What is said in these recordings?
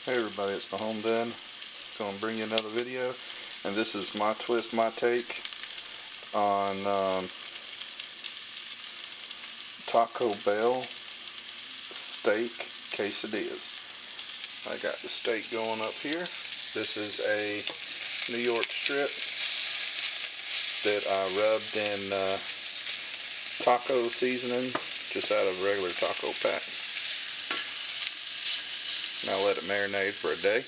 Hey everybody, it's the Home Dad. Gonna bring you another video, and this is my twist, my take on Taco Bell steak quesadillas. I got the steak going up here. This is a New York strip that I rubbed in taco seasoning, just out of a regular taco pack. Now let it marinate for a day,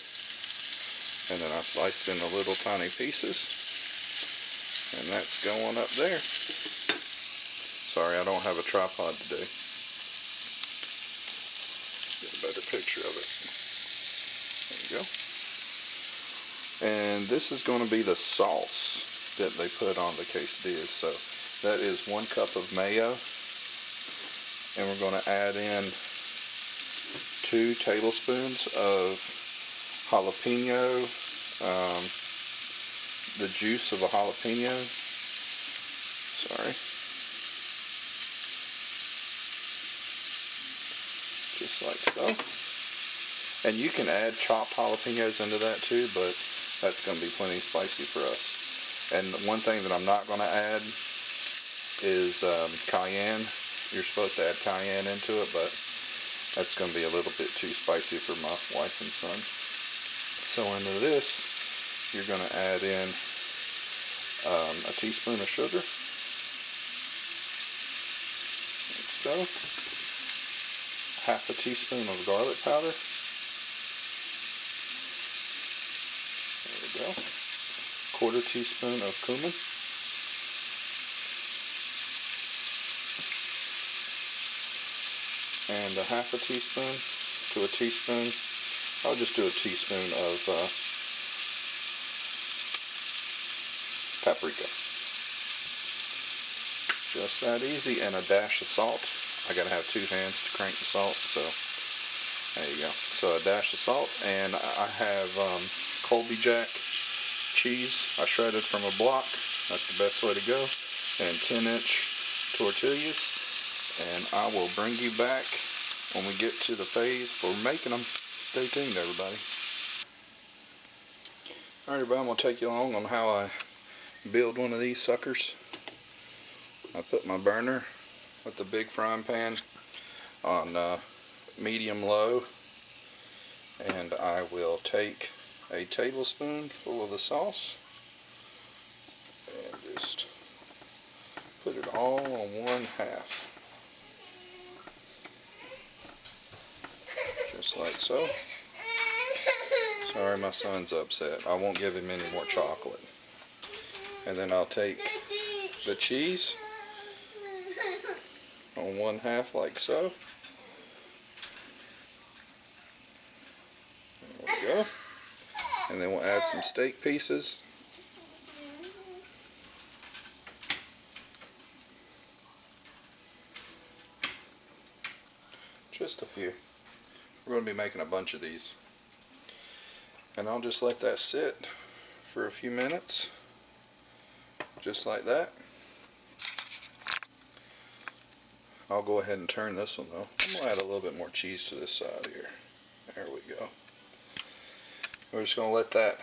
and then I sliced in the little tiny pieces, and that's going up there. Sorry, I don't have a tripod today. Get a better picture of it. There you go. And this is going to be the sauce that they put on the quesadillas. So that is 1 cup of mayo, and we're going to add in 2 tablespoons of jalapeno, the juice of a jalapeno, just like so. And you can add chopped jalapenos into that too, but that's going to be plenty spicy for us. And one thing that I'm not going to add is cayenne. You're supposed to add cayenne into it, but that's going to be a little bit too spicy for my wife and son. So into this, you're going to add in a teaspoon of sugar, like so. Half a teaspoon of garlic powder. There we go. 1/4 teaspoon of cumin. And a half a teaspoon to a teaspoon. I'll just do a teaspoon of paprika. Just that easy, and a dash of salt. I gotta have 2 hands to crank the salt, so there you go. So a dash of salt, and I have Colby Jack cheese I shredded from a block. That's the best way to go. And 10-inch tortillas. And I will bring you back when we get to the phase for making them. Stay tuned, everybody. Alright, everybody, I'm going to take you along on how I build one of these suckers. I put my burner with the big frying pan on medium low, and I will take a tablespoon full of the sauce and just put it all on 1/2. Just like so. Sorry, my son's upset. I won't give him any more chocolate. And then I'll take the cheese on 1/2 like so. There we go. And then we'll add some steak pieces. Just a few. We're going to be making a bunch of these. And I'll just let that sit for a few minutes. Just like that. I'll go ahead and turn this one though. I'm going to add a little bit more cheese to this side here. There we go. We're just going to let that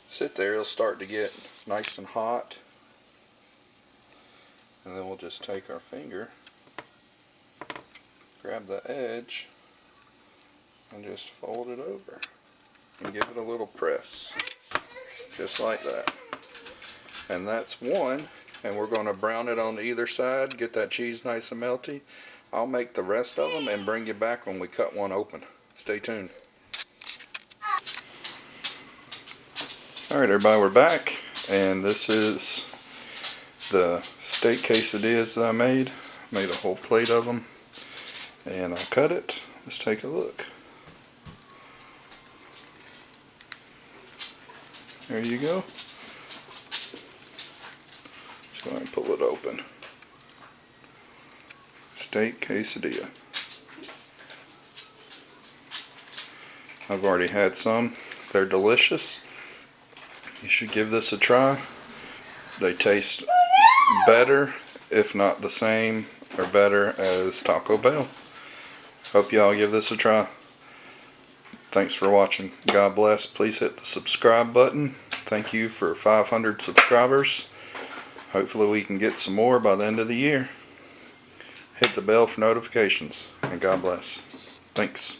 sit there. It'll start to get nice and hot. And then we'll just take our finger, grab the edge, and just fold it over. And give it a little press. Just like that. And that's one. And we're going to brown it on either side. Get that cheese nice and melty. I'll make the rest of them and bring you back when we cut one open. Stay tuned. Alright, everybody, we're back. And this is the steak quesadillas that I made. Made a whole plate of them. And I'll cut it. Let's take a look. There you go. Just go ahead and pull it open. Steak quesadilla. I've already had some. They're delicious. You should give this a try. They taste better, if not the same or better as Taco Bell. Hope y'all give this a try. Thanks for watching. God bless. Please hit the subscribe button. Thank you for 500 subscribers. Hopefully we can get some more by the end of the year. Hit the bell for notifications. And God bless. Thanks.